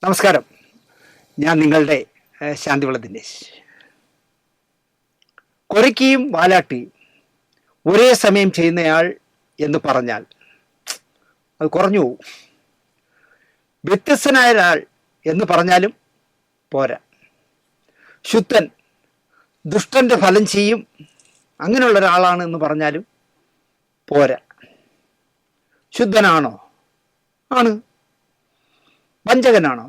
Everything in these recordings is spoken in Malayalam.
നമസ്കാരം. ഞാൻ നിങ്ങളുടെ ശാന്തിവിള ദിനേശ്. കുരയ്ക്കുകയും വാലാട്ടുകയും ഒരേ സമയം ചെയ്യുന്നയാൾ എന്ന് പറഞ്ഞാൽ അത് കുറഞ്ഞു പോവും. വ്യത്യസ്തനായ ഒരാൾ എന്ന് പറഞ്ഞാലും പോരാ. ശുദ്ധൻ, ദുഷ്ടന്റെ ഫലം ചെയ്യും, അങ്ങനെയുള്ള ഒരാളാണ് എന്ന് പറഞ്ഞാലും പോരാ. ശുദ്ധനാണോ? ആണ്. വഞ്ചകനാണോ?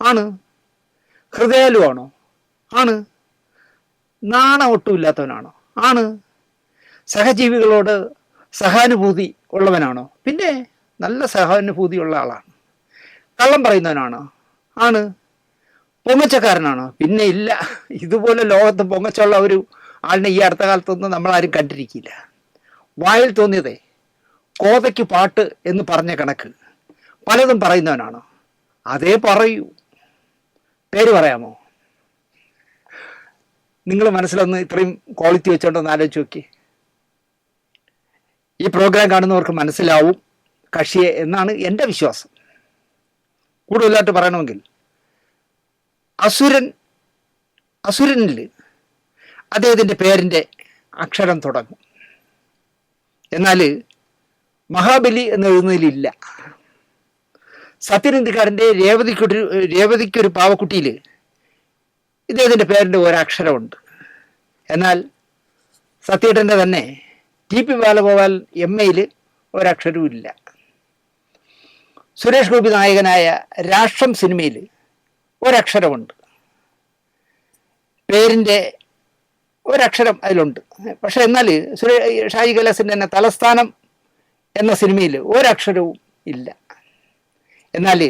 ആണ്. ഹൃദയാലുവാണോ? ആണ്. നാണം ഒട്ടുമില്ലാത്തവനാണോ? ആണ്. സഹജീവികളോട് സഹാനുഭൂതി ഉള്ളവനാണോ? പിന്നെ നല്ല സഹാനുഭൂതിയുള്ള ആളാണ്. കള്ളം പറയുന്നവനാണോ? ആണ്. പൊങ്ങച്ചക്കാരനാണോ? പിന്നെ ഇല്ല. ഇതുപോലെ ലോകത്ത് പൊങ്ങച്ചുള്ള ഒരു ആളിനെ ഈ അടുത്ത കാലത്തൊന്നും നമ്മളാരും കണ്ടിരിക്കില്ല. വായിൽ തോന്നിയതേ കോതയ്ക്ക് പാട്ട് എന്ന് പറഞ്ഞ കണക്ക് പലതും പറയുന്നവനാണോ? അതേ പറയൂ. പേര് പറയാമോ? നിങ്ങൾ മനസ്സിലൊന്ന് ഇത്രയും ക്വാളിറ്റി വെച്ചോണ്ടൊന്ന് ആലോചിച്ച് നോക്കി. ഈ പ്രോഗ്രാം കാണുന്നവർക്ക് മനസ്സിലാവും കക്ഷിയെ എന്നാണ് എൻ്റെ വിശ്വാസം. കൂടുതലായിട്ട് പറയണമെങ്കിൽ അസുരനിൽ അദ്ദേഹത്തിൻ്റെ പേരിൻ്റെ അക്ഷരം തുടങ്ങും. എന്നാൽ മഹാബലി എന്ന് എഴുതുന്നതിലില്ല. സത്യനന്ദിക്കാരൻ്റെ രേവതിക്കൊരു പാവക്കുട്ടിയിൽ ഇദ്ദേഹത്തിൻ്റെ പേരിൻ്റെ ഒരക്ഷരമുണ്ട്. എന്നാൽ സത്യേട്ടൻ്റെ തന്നെ TP ബാലഗോപാൽ MAയിൽ ഒരക്ഷരവും ഇല്ല. സുരേഷ് ഗോപി നായകനായ രാഷ്ട്രം സിനിമയിൽ ഒരക്ഷരമുണ്ട്. പേരിൻ്റെ ഒരക്ഷരം അതിലുണ്ട്. പക്ഷെ എന്നാൽ ഷാജി കൈലാസിൻ്റെ തന്നെ തലസ്ഥാനം എന്ന സിനിമയിൽ ഒരക്ഷരവും ഇല്ല. എന്നാൽ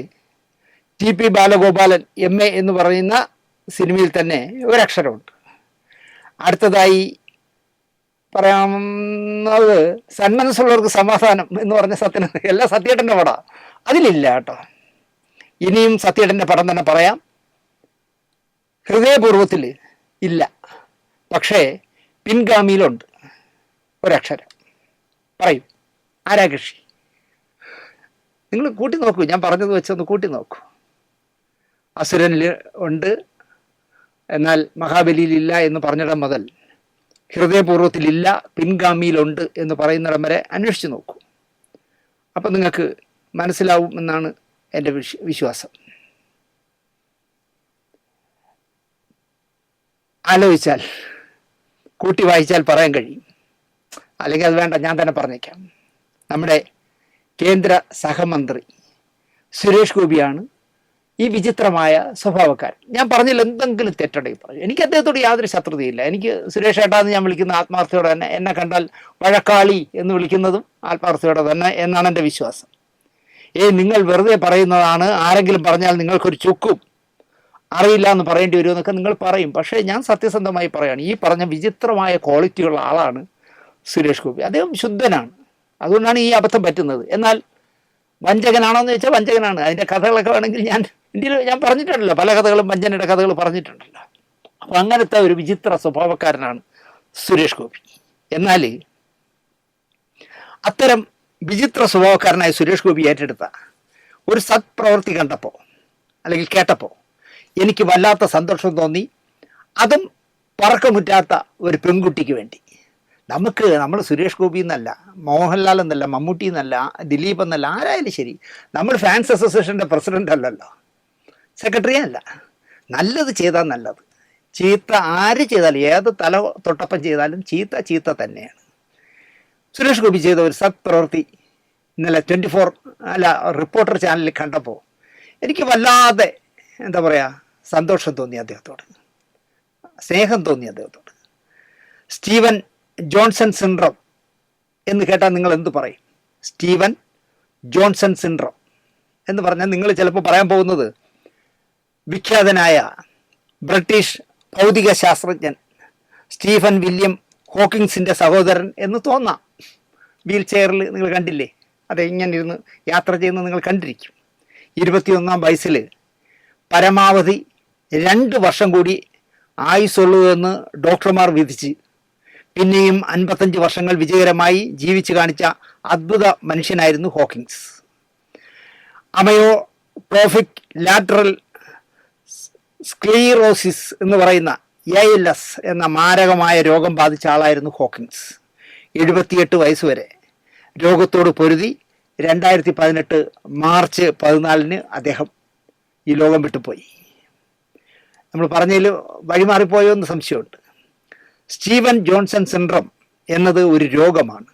TP ബാലഗോപാലൻ MA എന്ന് പറയുന്ന സിനിമയിൽ തന്നെ ഒരക്ഷരമുണ്ട്. അടുത്തതായി പറയാവുന്നത് സന്മനസ്സുള്ളവർക്ക് സമാധാനം എന്ന് പറഞ്ഞ എല്ലാ സത്യേട്ടൻ്റെ പടം അതിലില്ല കേട്ടോ. ഇനിയും സത്യേട്ടൻ്റെ പടം തന്നെ പറയാം. ഹൃദയപൂർവ്വത്തിൽ ഇല്ല, പക്ഷേ പിൻഗാമിയിലുണ്ട് ഒരക്ഷരം. പറയൂ, ആരാ കക്ഷി? നിങ്ങൾ കൂട്ടി നോക്കൂ. ഞാൻ പറഞ്ഞത് വെച്ചൊന്ന് കൂട്ടി നോക്കൂ. അസുരനിൽ ഉണ്ട്, എന്നാൽ മഹാബലിയിലില്ല എന്ന് പറഞ്ഞിടം മുതൽ ഹൃദയപൂർവ്വത്തിലില്ല, പിൻഗാമിയിലുണ്ട് എന്ന് പറയുന്നിടം വരെ അന്വേഷിച്ച് നോക്കൂ. അപ്പം നിങ്ങൾക്ക് മനസ്സിലാവും എന്നാണ് എൻ്റെ വിശ്വാസം. ആലോചിച്ചാൽ, കൂട്ടി വായിച്ചാൽ പറയാൻ കഴിയും. അല്ലെങ്കിൽ അത് വേണ്ട, ഞാൻ തന്നെ പറഞ്ഞേക്കാം. നമ്മുടെ കേന്ദ്ര സഹമന്ത്രി സുരേഷ് ഗോപിയാണ് ഈ വിചിത്രമായ സ്വഭാവക്കാരൻ. ഞാൻ പറഞ്ഞതിൽ എന്തെങ്കിലും തെറ്റുണ്ടെങ്കിൽ പറയും. എനിക്ക് അദ്ദേഹത്തോട് യാതൊരു ശത്രുതയില്ല. എനിക്ക് സുരേഷ് ഏട്ടാന്ന് ഞാൻ വിളിക്കുന്ന ആത്മാർത്ഥയോടെ തന്നെ, എന്നെ കണ്ടാൽ വഴക്കാളി എന്ന് വിളിക്കുന്നതും ആത്മാർത്ഥയോടെ തന്നെ എന്നാണ് എൻ്റെ വിശ്വാസം. നിങ്ങൾ വെറുതെ പറയുന്നതാണ്, ആരെങ്കിലും പറഞ്ഞാൽ നിങ്ങൾക്കൊരു ചുക്കും അറിയില്ല എന്ന് പറയേണ്ടി വരുമെന്നൊക്കെ നിങ്ങൾ പറയും. പക്ഷേ ഞാൻ സത്യസന്ധമായി പറയുകയാണ്, ഈ പറഞ്ഞ വിചിത്രമായ ക്വാളിറ്റിയുള്ള ആളാണ് സുരേഷ് ഗോപി. അദ്ദേഹം ശുദ്ധനാണ്, അതുകൊണ്ടാണ് ഈ അബദ്ധം പറ്റുന്നത്. എന്നാൽ വഞ്ചകനാണോ എന്ന് ചോദിച്ചാൽ വഞ്ചകനാണ്. അതിൻ്റെ കഥകളൊക്കെ വേണമെങ്കിൽ ഞാൻ പറഞ്ഞിട്ടുണ്ടല്ലോ, പല കഥകളും വഞ്ചനയുടെ കഥകൾ പറഞ്ഞിട്ടുണ്ടല്ലോ. അപ്പം അങ്ങനത്തെ ഒരു വിചിത്ര സ്വഭാവക്കാരനാണ് സുരേഷ് ഗോപി. എന്നാൽ അത്തരം വിചിത്ര സ്വഭാവക്കാരനായ സുരേഷ് ഗോപി ഏറ്റെടുത്ത ഒരു സത്പ്രവൃത്തി കണ്ടപ്പോൾ അല്ലെങ്കിൽ കേട്ടപ്പോൾ എനിക്ക് വല്ലാത്ത സന്തോഷം തോന്നി. അതും പറക്കമുറ്റാത്ത ഒരു പെൺകുട്ടിക്ക് വേണ്ടി. നമ്മൾ സുരേഷ് ഗോപി എന്നല്ല, മോഹൻലാൽ എന്നല്ല, മമ്മൂട്ടി എന്നല്ല, ദിലീപ് എന്നല്ല, ആരായാലും ശരി, നമ്മൾ ഫാൻസ് അസോസിയേഷൻ്റെ പ്രസിഡൻ്റ് അല്ലല്ലോ, സെക്രട്ടറി അല്ല. നല്ലത് ചെയ്താൽ നല്ലത്, ചീത്ത ആര് ചെയ്താലും, ഏത് തല തൊട്ടപ്പം ചെയ്താലും ചീത്ത തന്നെയാണ്. സുരേഷ് ഗോപി ചെയ്ത ഒരു സത്പ്രവൃത്തി ഇന്നലെ 24 റിപ്പോർട്ടർ ചാനലിൽ കണ്ടപ്പോൾ എനിക്ക് വല്ലാതെ എന്താ പറയുക, സന്തോഷം തോന്നി അദ്ദേഹത്തോട്, സ്നേഹം തോന്നി അദ്ദേഹത്തോട്. സ്റ്റീവൻ ജോൺസൺ സിൻഡ്രോം എന്ന് കേട്ടാൽ നിങ്ങൾ എന്ത് പറയും? സ്റ്റീവൻ ജോൺസൺ സിൻഡ്രോം എന്ന് പറഞ്ഞാൽ നിങ്ങൾ ചിലപ്പോൾ പറയാൻ പോകുന്നത് വിഖ്യാതനായ ബ്രിട്ടീഷ് ഭൗതിക ശാസ്ത്രജ്ഞൻ സ്റ്റീഫൻ വില്യം ഹോക്കിങ്സിൻ്റെ സഹോദരൻ എന്ന് തോന്നാം. വീൽ ചെയറിൽ നിങ്ങൾ കണ്ടില്ലേ? അതെ, ഇങ്ങനെ ഇരുന്ന് യാത്ര ചെയ്യുന്നത് നിങ്ങൾ കണ്ടിരിക്കും. 21-ാം വയസ്സിൽ പരമാവധി 2 വർഷം കൂടി ആയുസുള്ളൂ എന്ന് ഡോക്ടർമാർ വിധിച്ച് പിന്നെയും 55 വർഷങ്ങൾ വിജയകരമായി ജീവിച്ചു കാണിച്ച അദ്ഭുത മനുഷ്യനായിരുന്നു ഹോക്കിങ്സ്. അമയോ ട്രോഫിക് ലാറ്ററൽ സ്ക്ലീറോസിസ് എന്ന് പറയുന്ന ALS എന്ന മാരകമായ രോഗം ബാധിച്ച ആളായിരുന്നു ഹോക്കിൻസ്. 78 വയസ്സ് വരെ രോഗത്തോട് പൊരുതി 2018 മാർച്ച് 14 അദ്ദേഹം ഈ ലോകം വിട്ടുപോയി. നമ്മൾ പറഞ്ഞതിൽ വഴിമാറിപ്പോയോ എന്ന് സംശയമുണ്ട്. സ്റ്റീവൻ ജോൺസൺ സിൻഡ്രം എന്നത് ഒരു രോഗമാണ്.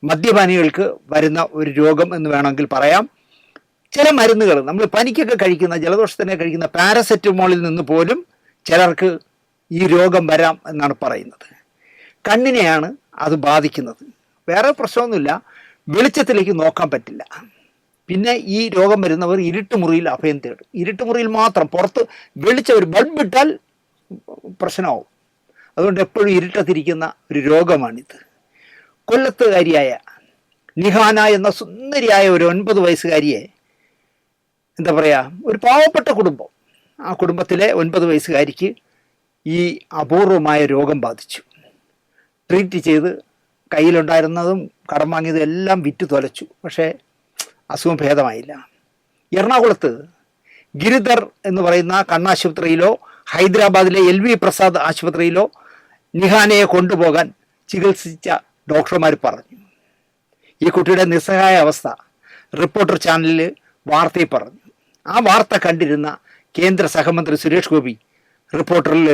മദ്യപാനികൾക്ക് വരുന്ന ഒരു രോഗം എന്ന് വേണമെങ്കിൽ പറയാം. ചില മരുന്നുകൾ നമ്മൾ പനിക്കൊക്കെ കഴിക്കുന്ന, ജലദോഷത്തിനെ കഴിക്കുന്ന പാരസെറ്റമോളിൽ നിന്ന് പോലും ചിലർക്ക് ഈ രോഗം വരാം എന്നാണ് പറയുന്നത്. കണ്ണിനെയാണ് അത് ബാധിക്കുന്നത്. വേറെ പ്രശ്നമൊന്നുമില്ല, വെളിച്ചത്തിലേക്ക് നോക്കാൻ പറ്റില്ല. പിന്നെ ഈ രോഗം വരുന്നവർ ഇരുട്ടുമുറിയിൽ അഭയം തേടും. ഇരുട്ടുമുറിയിൽ മാത്രം, പുറത്ത് വെളിച്ചം ഒരു ബൾബ് ഇട്ടാൽ പ്രശ്നമാവും. അതുകൊണ്ട് എപ്പോഴും ഇരുട്ടത്തിരിക്കുന്ന ഒരു രോഗമാണിത്. കൊല്ലത്തുകാരിയായ നിഹാന എന്ന സുന്ദരിയായ ഒരു 9 വയസ്സുകാരിയെ, എന്താ പറയുക, ഒരു പാവപ്പെട്ട കുടുംബം, ആ കുടുംബത്തിലെ 9 വയസ്സുകാരിക്ക് ഈ അപൂർവമായ രോഗം ബാധിച്ചു. ട്രീറ്റ് ചെയ്ത് കയ്യിലുണ്ടായിരുന്നതും കടം വാങ്ങിയതും എല്ലാം വിറ്റ് തൊലച്ചു. പക്ഷേ അസുഖം ഭേദമായില്ല. എറണാകുളത്ത് ഗിരിധർ എന്ന് പറയുന്ന കണ്ണാശുപത്രിയിലോ ഹൈദരാബാദിലെ LV പ്രസാദ് ആശുപത്രിയിലോ നിഹാനയെ കൊണ്ടുപോകാൻ ചികിത്സിച്ച ഡോക്ടർമാർ പറഞ്ഞു. ഈ കുട്ടിയുടെ നിസ്സഹായ അവസ്ഥ റിപ്പോർട്ടർ ചാനലിൽ വാർത്തയിൽ പറഞ്ഞു. ആ വാർത്ത കണ്ടിരുന്ന കേന്ദ്ര സഹമന്ത്രി സുരേഷ് ഗോപി റിപ്പോർട്ടറിൽ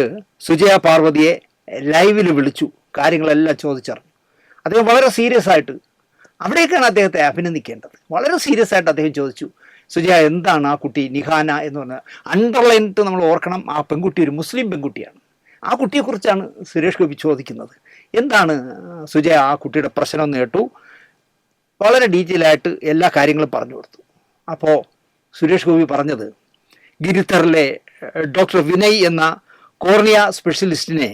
സുജയ പാർവതിയെ ലൈവിൽ വിളിച്ചു കാര്യങ്ങളെല്ലാം ചോദിച്ചറിഞ്ഞു. അദ്ദേഹം വളരെ സീരിയസ് ആയിട്ട്, അവിടേക്കാണ് അദ്ദേഹത്തെ അഭിനന്ദിക്കേണ്ടത്, വളരെ സീരിയസ് ആയിട്ട് അദ്ദേഹം ചോദിച്ചു, സുജയ എന്താണ് ആ കുട്ടി നിഹാന എന്ന് പറഞ്ഞാൽ അണ്ടർലൈനിട്ട് നമ്മൾ ഓർക്കണം, ആ പെൺകുട്ടി ഒരു മുസ്ലിം പെൺകുട്ടിയാണ്. ആ കുട്ടിയെക്കുറിച്ചാണ് സുരേഷ് ഗോപി ചോദിക്കുന്നത്. എന്താണ് സുജയ ആ കുട്ടിയുടെ പ്രശ്നം എന്ന് കേട്ടു. വളരെ ഡീറ്റെയിൽ ആയിട്ട് എല്ലാ കാര്യങ്ങളും പറഞ്ഞു കൊടുത്തു. അപ്പോൾ സുരേഷ് ഗോപി പറഞ്ഞത്, ഗിരിധറിലെ ഡോക്ടർ വിനയ് എന്ന കോർണിയ സ്പെഷ്യലിസ്റ്റിനെ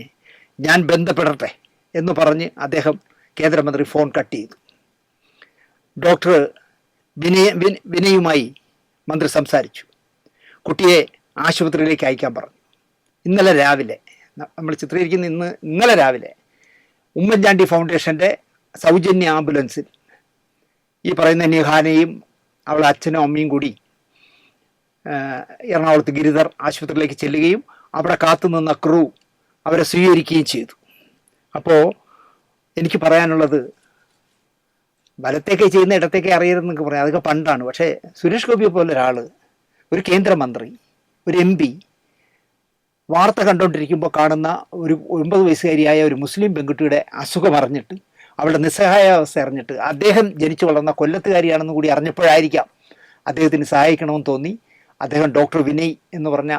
ഞാൻ ബന്ധപ്പെടട്ടെ എന്ന് പറഞ്ഞ് അദ്ദേഹം കേന്ദ്രമന്ത്രി ഫോൺ കട്ട് ചെയ്തു. ഡോക്ടർ വിനയുമായി മന്ത്രി സംസാരിച്ചു. കുട്ടിയെ ആശുപത്രിയിലേക്ക് അയക്കാൻ പറഞ്ഞു. ഇന്നലെ രാവിലെ, നമ്മൾ ചിത്രീകരിക്കുന്ന ഇന്നലെ രാവിലെ ഉമ്മൻചാണ്ടി ഫൗണ്ടേഷൻ്റെ സൗജന്യ ആംബുലൻസിൽ ഈ പറയുന്ന നിഹാനയും അവളെ അച്ഛനും അമ്മയും കൂടി എറണാകുളത്ത് ഗിരിധർ ആശുപത്രിയിലേക്ക് ചെല്ലുകയും അവിടെ കാത്തുനിന്ന ക്രൂ അവരെ സ്വീകരിക്കുകയും ചെയ്തു. അപ്പോൾ എനിക്ക് പറയാനുള്ളത്, വലത്തേക്ക് ചെയ്യുന്ന ഇടത്തേക്ക് അറിയരുതെന്നൊക്കെ പറയാം, അതൊക്കെ പണ്ടാണ്. പക്ഷേ സുരേഷ് ഗോപിയെ പോലെ ഒരാൾ, ഒരു കേന്ദ്രമന്ത്രി, ഒരു MP, വാർത്ത കണ്ടുകൊണ്ടിരിക്കുമ്പോൾ കാണുന്ന ഒരു 9 വയസ്സുകാരിയായ ഒരു മുസ്ലിം പെൺകുട്ടിയുടെ അസുഖം അറിഞ്ഞിട്ട്, അവളുടെ നിസ്സഹായാവസ്ഥ അറിഞ്ഞിട്ട്, അദ്ദേഹം ജനിച്ചു വളർന്ന കൊല്ലത്തുകാരിയാണെന്ന് കൂടി അറിഞ്ഞപ്പോഴായിരിക്കാം അദ്ദേഹത്തിന് സഹായിക്കണമെന്ന് തോന്നി. അദ്ദേഹം ഡോക്ടർ വിനയ് എന്ന് പറഞ്ഞ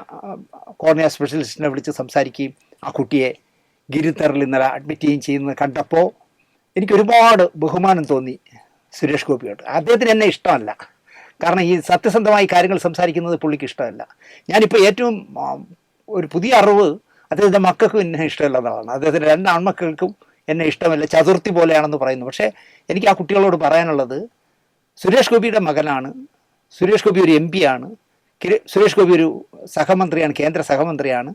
കോർണിയ സ്പെഷ്യലിസ്റ്റിനെ വിളിച്ച് സംസാരിക്കുകയും ആ കുട്ടിയെ ഗിരിധറിൽ ഇന്നലെ അഡ്മിറ്റ് ചെയ്യുകയും ചെയ്യുന്നത് കണ്ടപ്പോൾ എനിക്ക് ഒരുപാട് ബഹുമാനം തോന്നി സുരേഷ് ഗോപിയോട്. അദ്ദേഹത്തിന് എന്നെ ഇഷ്ടമല്ല, കാരണം ഈ സത്യസന്ധമായി കാര്യങ്ങൾ സംസാരിക്കുന്നത് പുള്ളിക്ക് ഇഷ്ടമല്ല. ഞാനിപ്പോൾ ഏറ്റവും ഒരു പുതിയ അറിവ്, അദ്ദേഹത്തിൻ്റെ മക്കൾക്കും എന്നെ ഇഷ്ടമല്ലാത്തതാണ്. അദ്ദേഹത്തിൻ്റെ 2 ആൺമക്കൾക്കും എന്നെ ഇഷ്ടമല്ല, ചതുർത്ഥി പോലെയാണെന്ന് പറയുന്നു. പക്ഷേ എനിക്ക് ആ കുട്ടികളോട് പറയാനുള്ളത്, സുരേഷ് ഗോപിയുടെ മകനാണ്, സുരേഷ് ഗോപി ഒരു MP ആണ്, സുരേഷ് ഗോപി ഒരു സഹമന്ത്രിയാണ്, കേന്ദ്ര സഹമന്ത്രിയാണ്.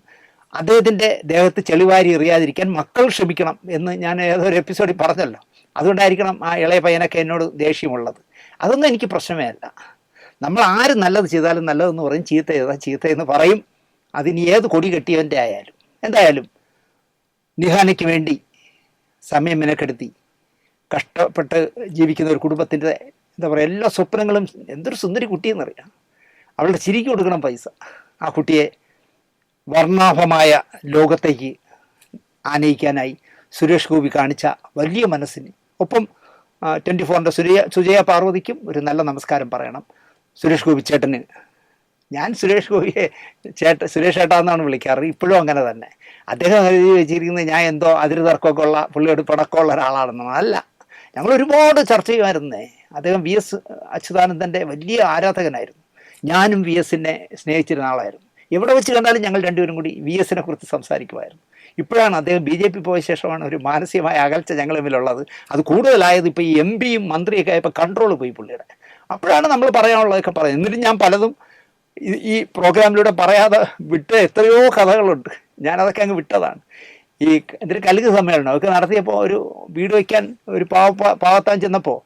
അദ്ദേഹത്തിൻ്റെ ദേഹത്ത് ചെളിവാരി എറിയാതിരിക്കാൻ മക്കൾ ശ്രമിക്കണം എന്ന് ഞാൻ ഏതൊരു എപ്പിസോഡിൽ പറഞ്ഞല്ലോ. അതുകൊണ്ടായിരിക്കണം ആ ഇളയ പയ്യനൊക്കെ എന്നോട് ദേഷ്യമുള്ളത്. അതൊന്നും എനിക്ക് പ്രശ്നമേ അല്ല. നമ്മൾ ആര് നല്ലത് ചെയ്താലും നല്ലതെന്ന് പറയും, ചീത്ത ചെയ്താൽ ചീത്തയെന്ന് പറയും. അതിന് ഏത് കൊടി കെട്ടിയവൻ്റെ ആയാലും. എന്തായാലും നിഹാനയ്ക്ക് വേണ്ടി സമയം മെനക്കെടുത്തി കഷ്ടപ്പെട്ട് ജീവിക്കുന്ന ഒരു കുടുംബത്തിൻ്റെ, എന്താ പറയുക, എല്ലാ സ്വപ്നങ്ങളും, എന്തൊരു സുന്ദരി കുട്ടിയെന്നറിയാം. അവളുടെ ചിരിക്ക് കൊടുക്കണം പൈസ. ആ കുട്ടിയെ വർണ്ണാഭമായ ലോകത്തേക്ക് ആനയിക്കാനായി സുരേഷ് ഗോപി കാണിച്ച വലിയ മനസ്സിന് ഒപ്പം 24ൻ്റെ സുജയ പാർവതിക്കും ഒരു നല്ല നമസ്കാരം പറയണം. സുരേഷ് ഗോപി ചേട്ടന്, ഞാൻ സുരേഷ് ഗോപിയെ സുരേഷ് ചേട്ടാ എന്നാണ് വിളിക്കാറ്, ഇപ്പോഴും അങ്ങനെ തന്നെ. അദ്ദേഹം എഴുതി വെച്ചിരിക്കുന്നത് ഞാൻ എന്തോ അതിര് തർക്കമൊക്കെ ഉള്ള, പുള്ളിയോട് പടക്കമുള്ള ഒരാളാണെന്നാണ്. അല്ല, ഞങ്ങൾ ഒരുപാട് ചർച്ച ചെയ്യുമായിരുന്നേ. അദ്ദേഹം VS അച്യുതാനന്ദൻ്റെ വലിയ ആരാധകനായിരുന്നു. ഞാനും VSനെ സ്നേഹിച്ചിരുന്ന ആളായിരുന്നു. എവിടെ വെച്ച് കണ്ടാലും ഞങ്ങൾ രണ്ടുപേരും കൂടി VSനെ കുറിച്ച് സംസാരിക്കുമായിരുന്നു. ഇപ്പോഴാണ് അദ്ദേഹം BJP പോയ ശേഷമാണ് ഒരു മാനസികമായ അകൽച്ച ഞങ്ങൾ തമ്മിലുള്ളത്. അത് കൂടുതലായത് ഇപ്പോൾ ഈ MPയും മന്ത്രിയൊക്കെ ആയപ്പോൾ കൺട്രോൾ പോയി പുള്ളിയുടെ. അപ്പോഴാണ് നമ്മൾ പറയാനുള്ളതൊക്കെ പറയുന്നത്. എന്നിട്ട് ഞാൻ പലതും ഈ പ്രോഗ്രാമിലൂടെ പറയാതെ വിട്ട എത്രയോ കഥകളുണ്ട്. ഞാനതൊക്കെ അങ്ങ് വിട്ടതാണ്. ഈ എന്തൊരു കലുക് സമ്മേളനം ഒക്കെ നടത്തിയപ്പോൾ ഒരു വീട് വയ്ക്കാൻ ഒരു പാവത്താൻ ചെന്നപ്പോൾ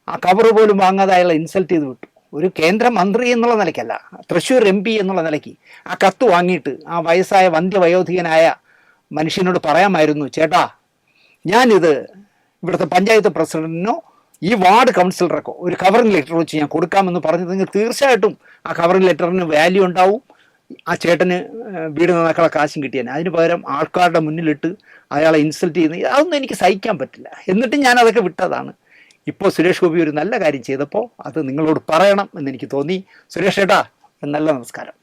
ആ കവറ് പോലും വാങ്ങാതെ അയാളെ ഇൻസൾട്ട് ചെയ്ത് വിട്ടു. ഒരു കേന്ദ്രമന്ത്രി എന്നുള്ള നിലയ്ക്കല്ല, തൃശ്ശൂർ MP എന്നുള്ള നിലയ്ക്ക് ആ കത്ത് വാങ്ങിയിട്ട് ആ വയസ്സായ വന്ധ്യവയോധികനായ മനുഷ്യനോട് പറയാമായിരുന്നു, ചേട്ടാ ഞാനിത് ഇവിടുത്തെ പഞ്ചായത്ത് പ്രസിഡന്റിനോ ഈ വാർഡ് കൗൺസിലർക്കോ ഒരു കവറിംഗ് ലെറ്റർ വെച്ച് ഞാൻ കൊടുക്കാമെന്ന് പറഞ്ഞിരുന്നെങ്കിൽ തീർച്ചയായിട്ടും ആ കവറിംഗ് ലെറ്ററിന് വാല്യൂ ഉണ്ടാവും, ആ ചേട്ടന് വീട് നന്നാക്കാനുള്ള കാശും കിട്ടിയാൽ. അതിന് പകരം ആൾക്കാരുടെ മുന്നിലിട്ട് അയാളെ ഇൻസൾട്ട് ചെയ്യുന്നത്, അതൊന്നും എനിക്ക് സഹിക്കാൻ പറ്റില്ല. എന്നിട്ടും ഞാൻ അതൊക്കെ വിട്ടതാണ്. ഇപ്പോൾ സുരേഷ് ഗോപി ഒരു നല്ല കാര്യം ചെയ്തപ്പോൾ അത് നിങ്ങളോട് പറയണം എന്നെനിക്ക് തോന്നി. സുരേഷ് ഏട്ടാ, നല്ല നമസ്കാരം.